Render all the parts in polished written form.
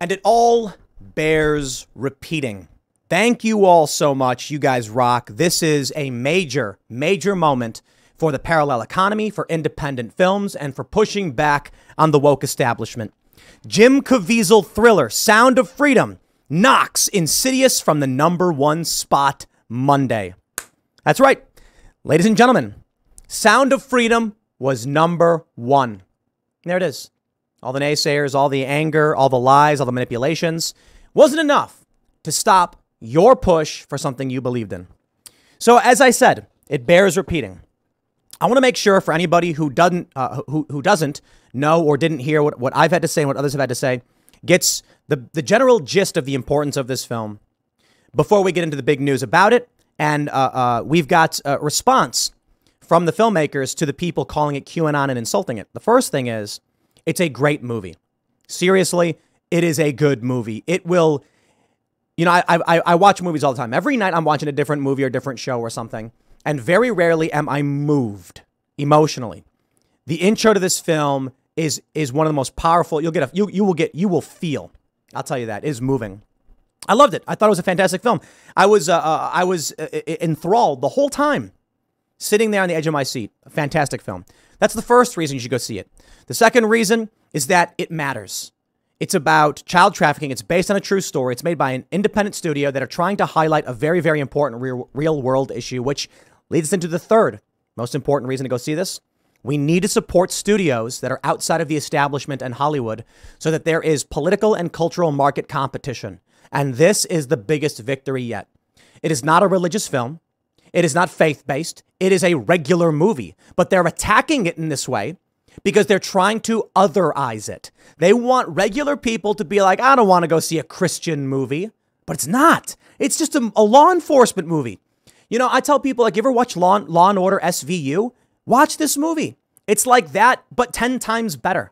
And it all bears repeating. Thank you all so much. You guys rock. This is a major, major moment for the parallel economy, for independent films, and for pushing back on the woke establishment. Jim Caviezel thriller Sound of Freedom knocks Insidious from the #1 spot Monday. That's right. Ladies and gentlemen, Sound of Freedom was #1. There it is. All the naysayers, all the anger, all the lies, all the manipulations wasn't enough to stop your push for something you believed in. So as I said, it bears repeating. I want to make sure for anybody who doesn't know or didn't hear what I've had to say and what others have had to say, gets the general gist of the importance of this film before we get into the big news about it. And we've got a response from the filmmakers to the people calling it QAnon and insulting it. The first thing is, it's a great movie. Seriously, it is a good movie. It will, you know, I watch movies all the time. Every night I'm watching a different movie or different show or something. And very rarely am I moved emotionally. The intro to this film is one of the most powerful. You will feel. I'll tell you that. It is moving. I loved it. I thought it was a fantastic film. I was enthralled the whole time, sitting there on the edge of my seat. A fantastic film. That's the first reason you should go see it. The second reason is that it matters. It's about child trafficking. It's based on a true story. It's made by an independent studio that are trying to highlight a very, very important real world issue, which leads us into the third most important reason to go see this. We need to support studios that are outside of the establishment and Hollywood so that there is political and cultural market competition. And this is the biggest victory yet. It is not a religious film. It is not faith-based. It is a regular movie, but they're attacking it in this way because they're trying to otherize it. They want regular people to be like, I don't want to go see a Christian movie, but it's not. It's just a law enforcement movie. You know, I tell people, like, you ever watch Law and Order SVU? Watch this movie. It's like that, but 10 times better.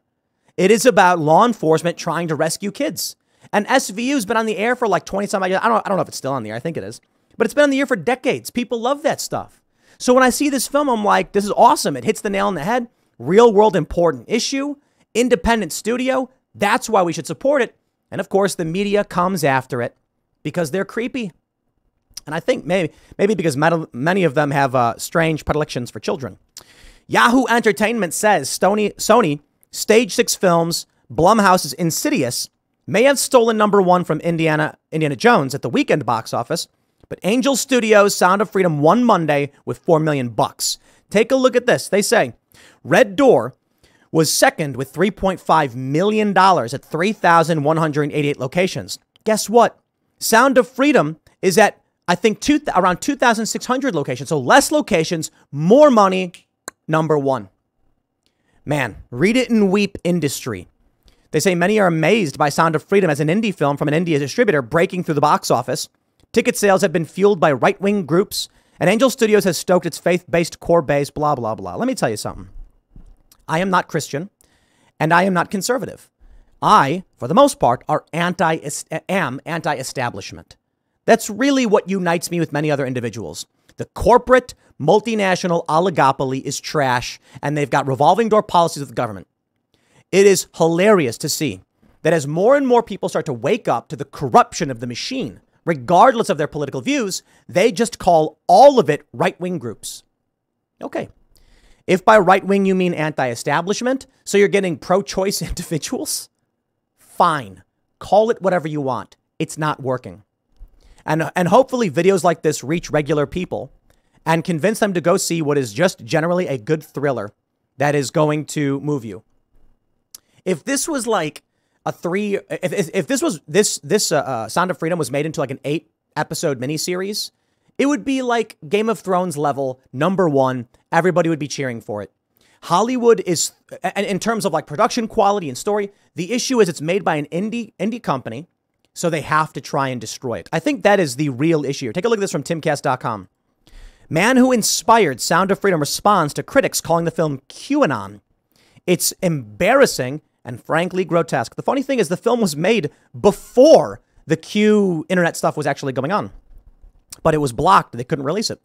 It is about law enforcement trying to rescue kids. And SVU has been on the air for like 20 some years. I don't know if it's still on the air. I think it is. But it's been on the air for decades. People love that stuff. So when I see this film, I'm like, this is awesome. It hits the nail on the head. Real world important issue. Independent studio. That's why we should support it. And of course, the media comes after it because they're creepy. And I think maybe because many of them have strange predilections for children. Yahoo Entertainment says Sony Stage 6 Films, Blumhouse's Insidious, may have stolen #1 from Indiana Jones at the weekend box office, but Angel Studios' Sound of Freedom won Monday with $4 million. Take a look at this. They say Red Door was second with $3.5 million at 3,188 locations. Guess what? Sound of Freedom is at, I think, around 2,600 locations. So less locations, more money, #1. Man, read it and weep industry. They say many are amazed by Sound of Freedom as an indie film from an indie distributor breaking through the box office. Ticket sales have been fueled by right-wing groups, and Angel Studios has stoked its faith-based core base, blah, blah, blah. Let me tell you something. I am not Christian, and I am not conservative. I, for the most part, am anti-establishment. That's really what unites me with many other individuals. The corporate, multinational oligopoly is trash, and they've got revolving door policies with the government. It is hilarious to see that as more and more people start to wake up to the corruption of the machine, regardless of their political views, they just call all of it right-wing groups. Okay. If by right-wing you mean anti-establishment, so you're getting pro-choice individuals, fine. Call it whatever you want. It's not working. And hopefully videos like this reach regular people and convince them to go see what is just generally a good thriller that is going to move you. If this was like if this Sound of Freedom was made into like an 8-episode miniseries, it would be like Game of Thrones level #1. Everybody would be cheering for it. Hollywood is, in terms of like production quality and story, the issue is it's made by an indie company. So they have to try and destroy it. I think that is the real issue. Take a look at this from Timcast.com. Man who inspired Sound of Freedom responds to critics calling the film QAnon. It's embarrassing and frankly grotesque. The funny thing is the film was made before the Q internet stuff was actually going on. But it was blocked. They couldn't release it.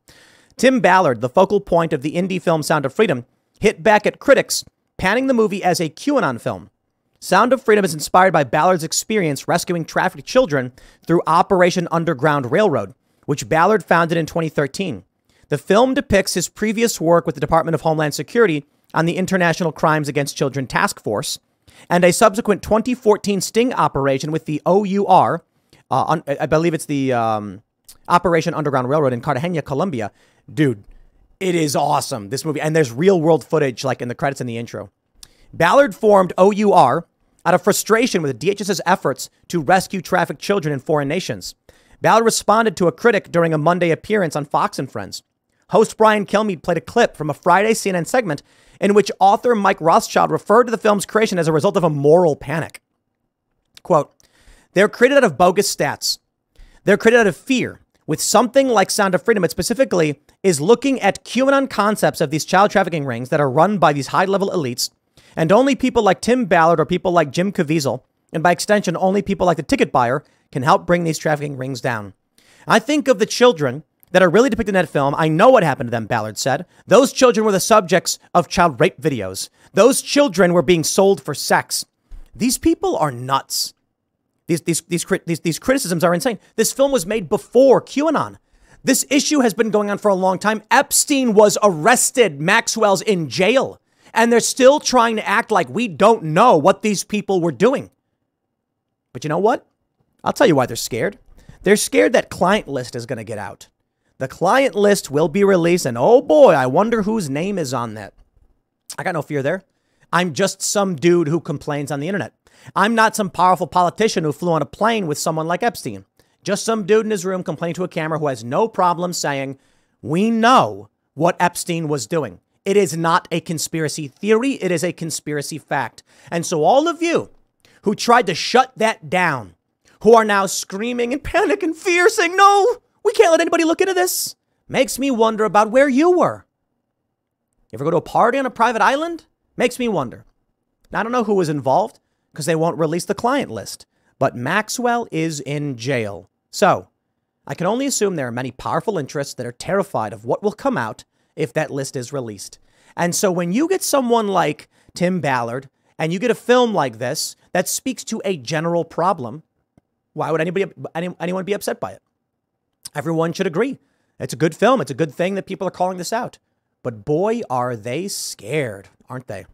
Tim Ballard, the focal point of the indie film Sound of Freedom, hit back at critics, panning the movie as a QAnon film. Sound of Freedom is inspired by Ballard's experience rescuing trafficked children through Operation Underground Railroad, which Ballard founded in 2013. The film depicts his previous work with the Department of Homeland Security on the International Crimes Against Children Task Force and a subsequent 2014 sting operation with the OUR. I believe it's the Operation Underground Railroad in Cartagena, Colombia. Dude, it is awesome, this movie. And there's real world footage like in the credits in the intro. Ballard formed OUR out of frustration with the DHS's efforts to rescue trafficked children in foreign nations. Ballard responded to a critic during a Monday appearance on Fox and Friends. Host Brian Kilmeade played a clip from a Friday CNN segment in which author Mike Rothschild referred to the film's creation as a result of a moral panic. Quote, "They're created out of bogus stats. They're created out of fear. With something like Sound of Freedom, it specifically is looking at QAnon concepts of these child trafficking rings that are run by these high-level elites, and only people like Tim Ballard or people like Jim Caviezel, and by extension, only people like the ticket buyer, can help bring these trafficking rings down. I think of the children that are really depicted in that film. I know what happened to them," Ballard said. "Those children were the subjects of child rape videos. Those children were being sold for sex. These people are nuts. These criticisms are insane. This film was made before QAnon. This issue has been going on for a long time. Epstein was arrested. Maxwell's in jail. And they're still trying to act like we don't know what these people were doing. But you know what? I'll tell you why they're scared. They're scared that client list is going to get out. The client list will be released, and oh boy, I wonder whose name is on that. I got no fear there. I'm just some dude who complains on the internet. I'm not some powerful politician who flew on a plane with someone like Epstein. Just some dude in his room complaining to a camera who has no problem saying, we know what Epstein was doing. It is not a conspiracy theory. It is a conspiracy fact. And so all of you who tried to shut that down, who are now screaming in panic and fear, saying, no, we can't let anybody look into this, makes me wonder about where you were. You ever go to a party on a private island? Makes me wonder. Now, I don't know who was involved because they won't release the client list, but Maxwell is in jail. So I can only assume there are many powerful interests that are terrified of what will come out if that list is released. And so when you get someone like Tim Ballard and you get a film like this that speaks to a general problem, why would anyone be upset by it? Everyone should agree. It's a good film. It's a good thing that people are calling this out. But boy, are they scared, aren't they?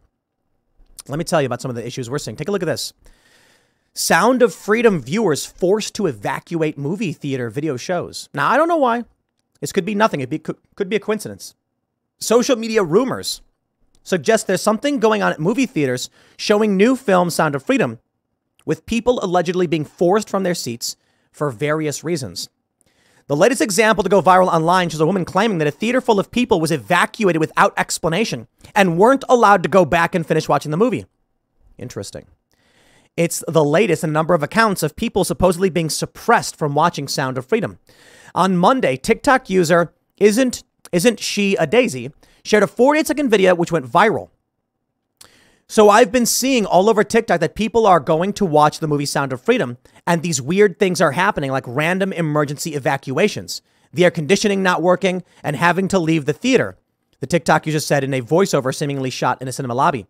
Let me tell you about some of the issues we're seeing. Take a look at this. Sound of Freedom viewers forced to evacuate movie theater video shows. Now, I don't know why. This could be nothing. It could be a coincidence. Social media rumors suggest there's something going on at movie theaters showing new film Sound of Freedom with people allegedly being forced from their seats for various reasons. The latest example to go viral online shows a woman claiming that a theater full of people was evacuated without explanation and weren't allowed to go back and finish watching the movie. Interesting. It's the latest in a number of accounts of people supposedly being suppressed from watching Sound of Freedom. On Monday, TikTok user Isn't She a Daisy shared a 48-second video which went viral. So I've been seeing all over TikTok that people are going to watch the movie Sound of Freedom, and these weird things are happening, like random emergency evacuations, the air conditioning not working, and having to leave the theater, the TikTok user said in a voiceover seemingly shot in a cinema lobby.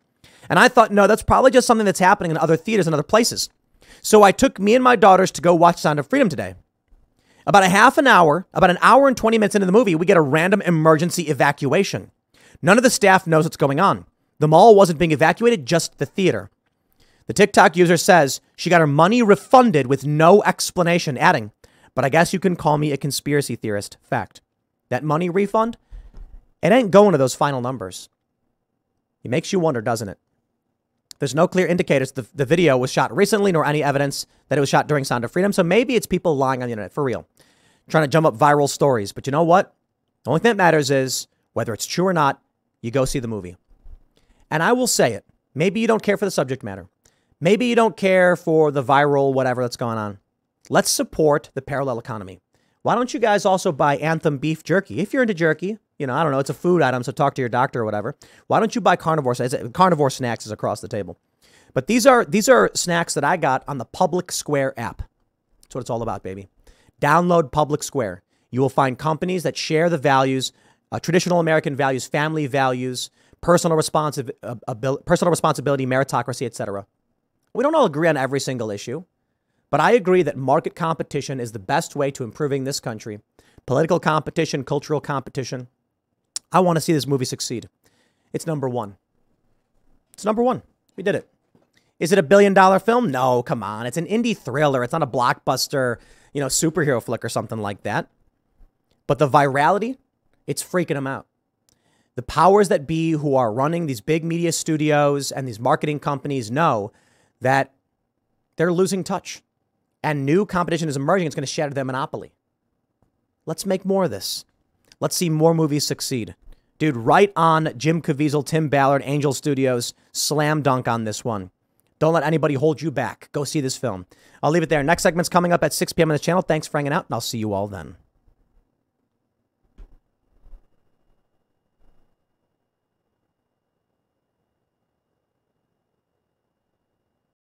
And I thought, no, that's probably just something that's happening in other theaters and other places. So I took me and my daughters to go watch Sound of Freedom today. About an hour and 20 minutes into the movie, we get a random emergency evacuation. None of the staff knows what's going on. The mall wasn't being evacuated, just the theater. The TikTok user says she got her money refunded with no explanation, adding, but I guess you can call me a conspiracy theorist. Fact. That money refund, it ain't going to those final numbers. It makes you wonder, doesn't it? There's no clear indicators the video was shot recently, nor any evidence that it was shot during Sound of Freedom. So maybe it's people lying on the internet, for real, trying to jump up viral stories. But you know what? The only thing that matters is whether it's true or not, you go see the movie. And I will say it. Maybe you don't care for the subject matter. Maybe you don't care for the viral whatever that's going on. Let's support the parallel economy. Why don't you guys also buy Anthem beef jerky? If you're into jerky, you know, I don't know, it's a food item, so talk to your doctor or whatever. Why don't you buy carnivore snacks is across the table. But these are snacks that I got on the Public Square app. That's what it's all about, baby. Download Public Square. You will find companies that share the values, traditional American values, family values, personal responsibility, meritocracy, etc. We don't all agree on every single issue, but I agree that market competition is the best way to improving this country. Political competition, cultural competition. I want to see this movie succeed. It's number one. It's number one. We did it. Is it a $1 billion film? No, come on. It's an indie thriller. It's not a blockbuster, superhero flick or something like that. But the virality, it's freaking them out. The powers that be who are running these big media studios and these marketing companies know that they're losing touch. And new competition is emerging. It's going to shatter their monopoly. Let's make more of this. Let's see more movies succeed. Dude, right on Jim Caviezel, Tim Ballard, Angel Studios. Slam dunk on this one. Don't let anybody hold you back. Go see this film. I'll leave it there. Next segment's coming up at 6 p.m. on the channel. Thanks for hanging out, and I'll see you all then.